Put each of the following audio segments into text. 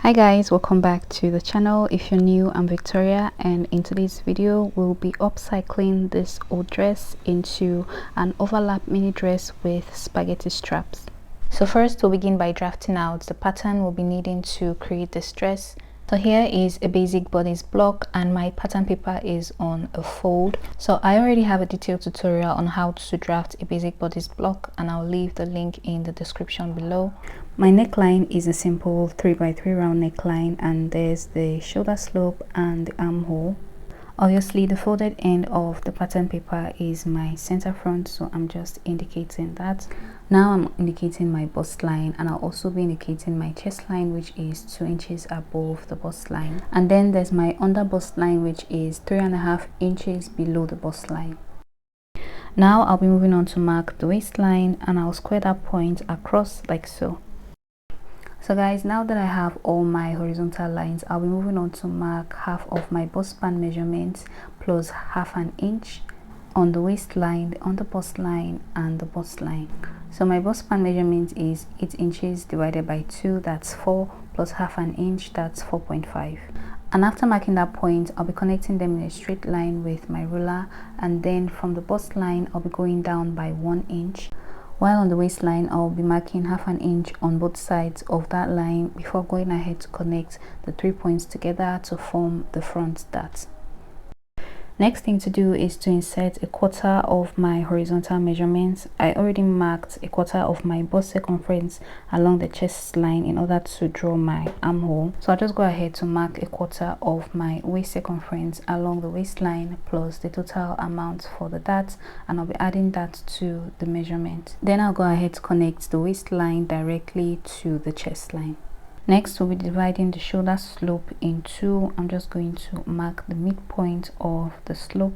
Hi guys, welcome back to the channel. If you're new, I'm Victoria, and in today's video we'll be upcycling this old dress into an overlap mini dress with spaghetti straps. So first we'll begin by drafting out the pattern we'll be needing to create this dress. So here is a basic bodice block and my pattern paper is on a fold. So I already have a detailed tutorial on how to draft a basic bodice block and I'll leave the link in the description below. My neckline is a simple 3x3 round neckline, and there's the shoulder slope and the armhole. Obviously the folded end of the pattern paper is my center front, so I'm just indicating that. Now I'm indicating my bust line, and I'll also be indicating my chest line, which is 2 inches above the bust line, and then there's my under bust line, which is 3.5 inches below the bust line. Now I'll be moving on to mark the waistline, and I'll square that point across like so. So guys, now that I have all my horizontal lines, I'll be moving on to mark half of my bust span measurements plus 1/2 inch on the waistline, on the bust line and the bust line. So my bust span measurement is 8 inches divided by 2, that's 4, plus 1/2 inch, that's 4.5. And after marking that point, I'll be connecting them in a straight line with my ruler, and then from the bust line I'll be going down by 1 inch. While on the waistline, I'll be marking 1/2 inch on both sides of that line before going ahead to connect the 3 points together to form the front dart. Next thing to do is to insert 1/4 of my horizontal measurements. I already marked 1/4 of my bust circumference along the chest line in order to draw my armhole. So I'll just go ahead to mark 1/4 of my waist circumference along the waistline plus the total amount for the dart, and I'll be adding that to the measurement. Then I'll go ahead to connect the waistline directly to the chest line. Next, we'll be dividing the shoulder slope in 2. I'm just going to mark the midpoint of the slope,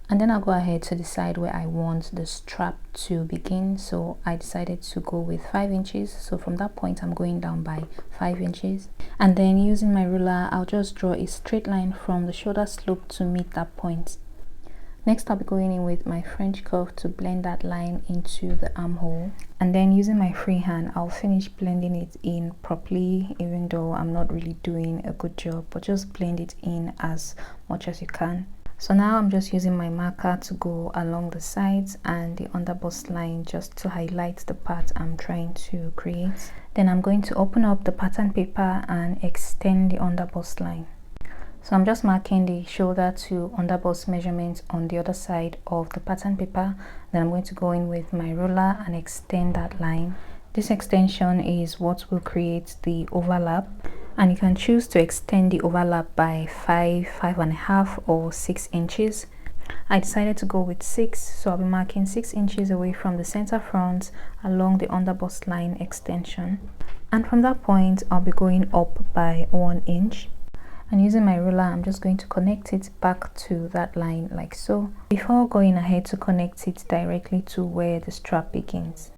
and then I'll go ahead to decide where I want the strap to begin. So I decided to go with 5 inches. So from that point, I'm going down by 5 inches. And then using my ruler, I'll just draw a straight line from the shoulder slope to meet that point. Next, I'll be going in with my French curve to blend that line into the armhole. And then using my free hand, I'll finish blending it in properly, even though I'm not really doing a good job, but just blend it in as much as you can. So now I'm just using my marker to go along the sides and the under bust line just to highlight the part I'm trying to create. Then I'm going to open up the pattern paper and extend the under bust line. So I'm just marking the shoulder to under bust measurements on the other side of the pattern paper. Then I'm going to go in with my ruler and extend that line. This extension is what will create the overlap, and you can choose to extend the overlap by 5, 5.5 or 6 inches. I decided to go with 6, so I'll be marking 6 inches away from the center front along the under bust line extension, and from that point I'll be going up by 1 inch. And using my ruler, I'm just going to connect it back to that line like so, before going ahead to connect it directly to where the strap begins.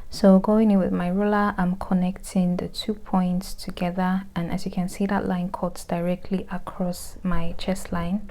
So going in with my ruler, I'm connecting the 2 points together, and as you can see, that line cuts directly across my chest line.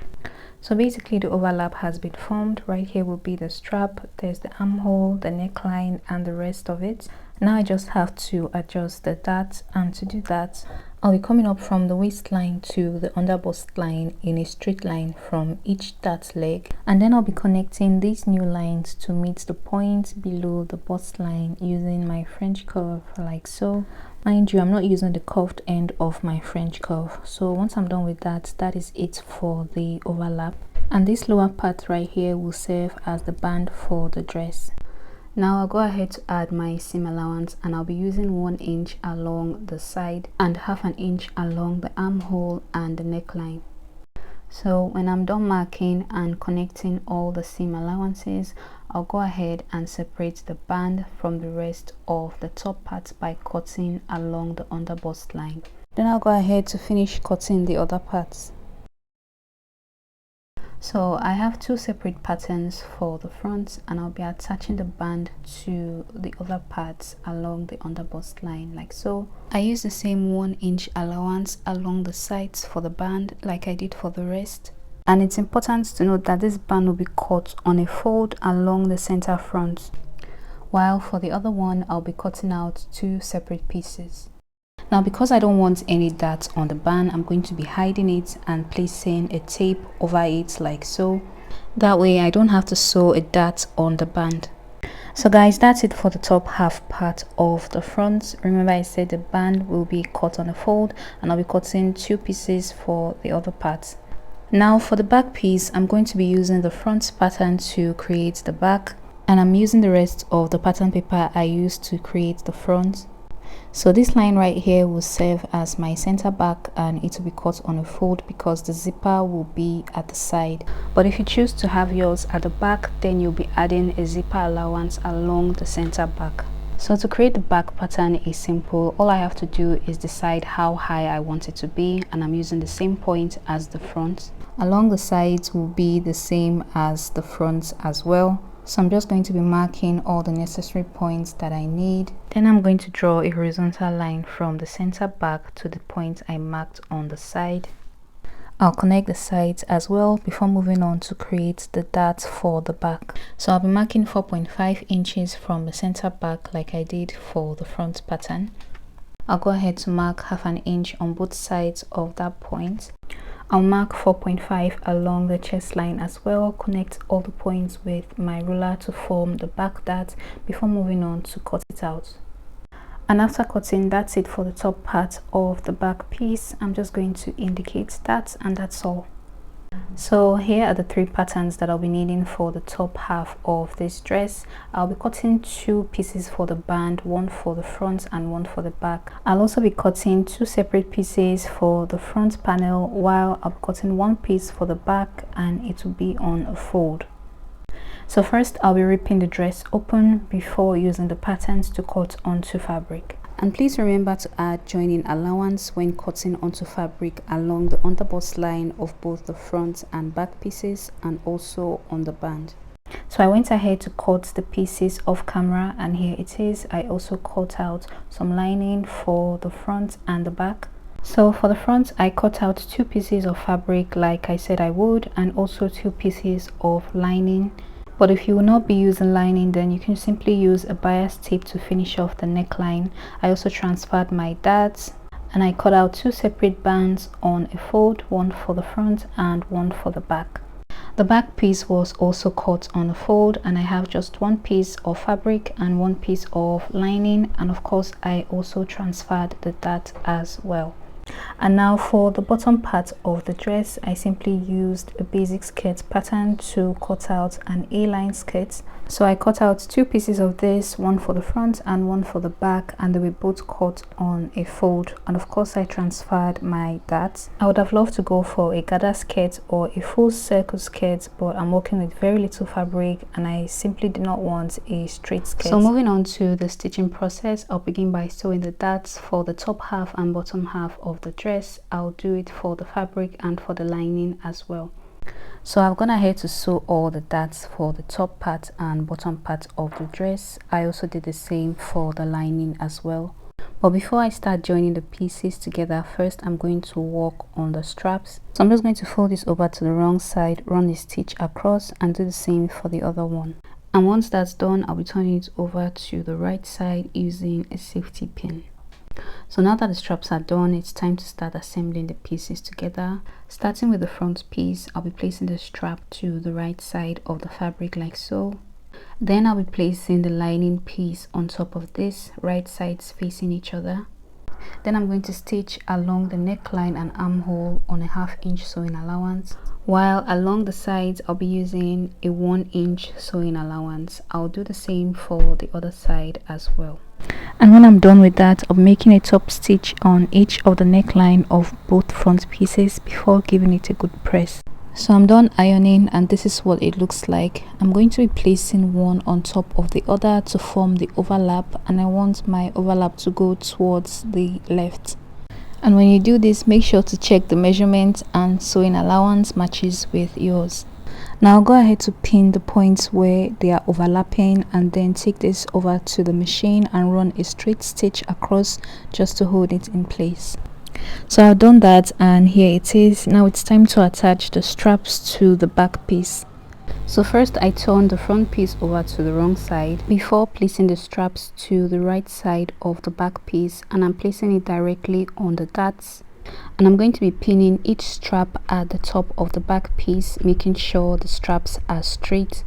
So basically the overlap has been formed. Right here will be the strap, there's the armhole, the neckline and the rest of it. Now I just have to adjust the dart, and to do that I'll be coming up from the waistline to the under bust line in a straight line from each dart leg, and then I'll be connecting these new lines to meet the point below the bust line using my French curve like so. Mind you, I'm not using the curved end of my French curve. So once I'm done with that, that is it for the overlap, and this lower part right here will serve as the band for the dress. Now I'll go ahead to add my seam allowance, and I'll be using 1 inch along the side and 1/2 inch along the armhole and the neckline. So when I'm done marking and connecting all the seam allowances, I'll go ahead and separate the band from the rest of the top part by cutting along the under bust line. Then I'll go ahead to finish cutting the other parts. So I have 2 separate patterns for the front, and I'll be attaching the band to the other parts along the under bust line like so. I use the same 1 inch allowance along the sides for the band like I did for the rest. And it's important to note that this band will be cut on a fold along the center front, while for the other one I'll be cutting out 2 separate pieces. Now because I don't want any darts on the band, I'm going to be hiding it and placing a tape over it like so. That way I don't have to sew a dart on the band. So guys, that's it for the top half part of the front. Remember I said the band will be cut on a fold, and I'll be cutting 2 pieces for the other part. Now for the back piece, I'm going to be using the front pattern to create the back, and I'm using the rest of the pattern paper I used to create the front. So this line right here will serve as my center back, and it will be cut on a fold because the zipper will be at the side. But if you choose to have yours at the back, then you'll be adding a zipper allowance along the center back. So to create the back pattern is simple. All I have to do is decide how high I want it to be, and I'm using the same point as the front. Along the sides will be the same as the front as well. So I'm just going to be marking all the necessary points that I need. Then I'm going to draw a horizontal line from the center back to the point I marked on the side. I'll connect the sides as well before moving on to create the dart for the back. So I'll be marking 4.5 inches from the center back like I did for the front pattern. I'll go ahead to mark 1/2 inch on both sides of that point. I'll mark 4.5 along the chest line as well, connect all the points with my ruler to form the back dart before moving on to cut it out. And after cutting, that's it for the top part of the back piece. I'm just going to indicate that, and that's all. So here are the 3 patterns that I'll be needing for the top half of this dress. I'll be cutting 2 pieces for the band, one for the front and one for the back. I'll also be cutting 2 separate pieces for the front panel, while I'll be cutting 1 piece for the back, and it will be on a fold. So first I'll be ripping the dress open before using the patterns to cut onto fabric. And please remember to add joining allowance when cutting onto fabric along the underbust line of both the front and back pieces, and also on the band. So I went ahead to cut the pieces off camera, and here it is. I also cut out some lining for the front and the back. So for the front, I cut out 2 pieces of fabric like I said I would, and also 2 pieces of lining. But if you will not be using lining, then you can simply use a bias tape to finish off the neckline. I also transferred my darts, and I cut out 2 separate bands on a fold, one for the front and one for the back. The back piece was also cut on a fold, and I have just 1 piece of fabric and 1 piece of lining, and of course I also transferred the dart as well. And now for the bottom part of the dress, I simply used a basic skirt pattern to cut out an A-line skirt. So I cut out 2 pieces of this, one for the front and one for the back, and they were both cut on a fold. And of course I transferred my darts. I would have loved to go for a gather skirt or a full circle skirt, but I'm working with very little fabric and I simply did not want a straight skirt. So moving on to the stitching process, I'll begin by sewing the darts for the top half and bottom half of the dress. I'll do it for the fabric and for the lining as well. So I've gone ahead to sew all the darts for the top part and bottom part of the dress. I also did the same for the lining as well. But before I start joining the pieces together, first I'm going to work on the straps. So I'm just going to fold this over to the wrong side, run the stitch across, and do the same for the other one. And once that's done, I'll be turning it over to the right side using a safety pin. So now that the straps are done, it's time to start assembling the pieces together. Starting with the front piece, I'll be placing the strap to the right side of the fabric like so. Then I'll be placing the lining piece on top of this, right sides facing each other. Then I'm going to stitch along the neckline and armhole on a 1/2 inch sewing allowance, while along the sides I'll be using a 1 inch sewing allowance. I'll do the same for the other side as well. And when I'm done with that, I'm making a top stitch on each of the neckline of both front pieces before giving it a good press. So I'm done ironing, and this is what it looks like. I'm going to be placing one on top of the other to form the overlap, and I want my overlap to go towards the left. And when you do this, make sure to check the measurement and sewing allowance matches with yours. Now go ahead to pin the points where they are overlapping, and then take this over to the machine and run a straight stitch across just to hold it in place. So I've done that, and here it is. Now it's time to attach the straps to the back piece. So first I turned the front piece over to the wrong side before placing the straps to the right side of the back piece, and I'm placing it directly on the darts, and I'm going to be pinning each strap at the top of the back piece, making sure the straps are straight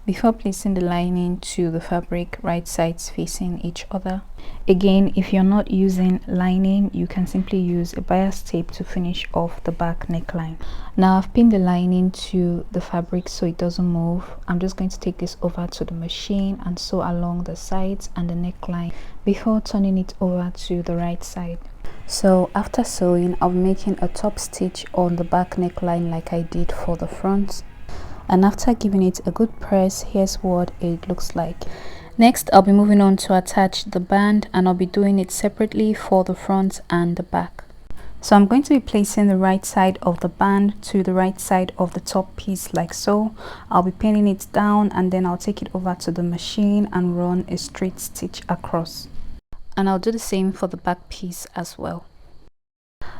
before placing the lining to the fabric, right sides facing each other. Again, if you're not using lining, you can simply use a bias tape to finish off the back neckline. Now I've pinned the lining to the fabric so it doesn't move. I'm just going to take this over to the machine and sew along the sides and the neckline before turning it over to the right side. So after sewing, I'll be making a top stitch on the back neckline like I did for the front. And after giving it a good press, here's what it looks like. Next, I'll be moving on to attach the band, and I'll be doing it separately for the front and the back. So I'm going to be placing the right side of the band to the right side of the top piece like so. I'll be pinning it down, and then I'll take it over to the machine and run a straight stitch across. And I'll do the same for the back piece as well.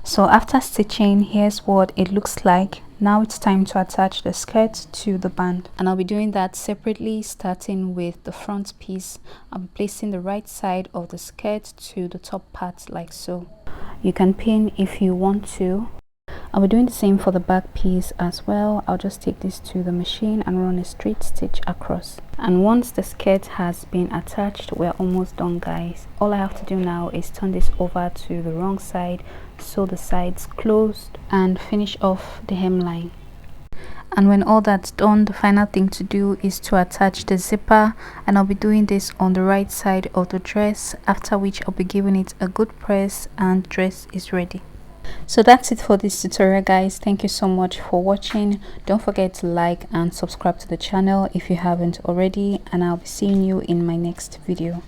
So after stitching, here's what it looks like. Now it's time to attach the skirt to the band, and I'll be doing that separately, starting with the front piece. I'm placing the right side of the skirt to the top part like so. You can pin if you want to. I'll be doing the same for the back piece as well. I'll just take this to the machine and run a straight stitch across. And once the skirt has been attached, we're almost done, guys. All I have to do now is turn this over to the wrong side, sew the sides closed, and finish off the hemline. And when all that's done, the final thing to do is to attach the zipper, and I'll be doing this on the right side of the dress, after which I'll be giving it a good press and the dress is ready. So that's it for this tutorial, guys. Thank you so much for watching. Don't forget to like and subscribe to the channel if you haven't already, and I'll be seeing you in my next video.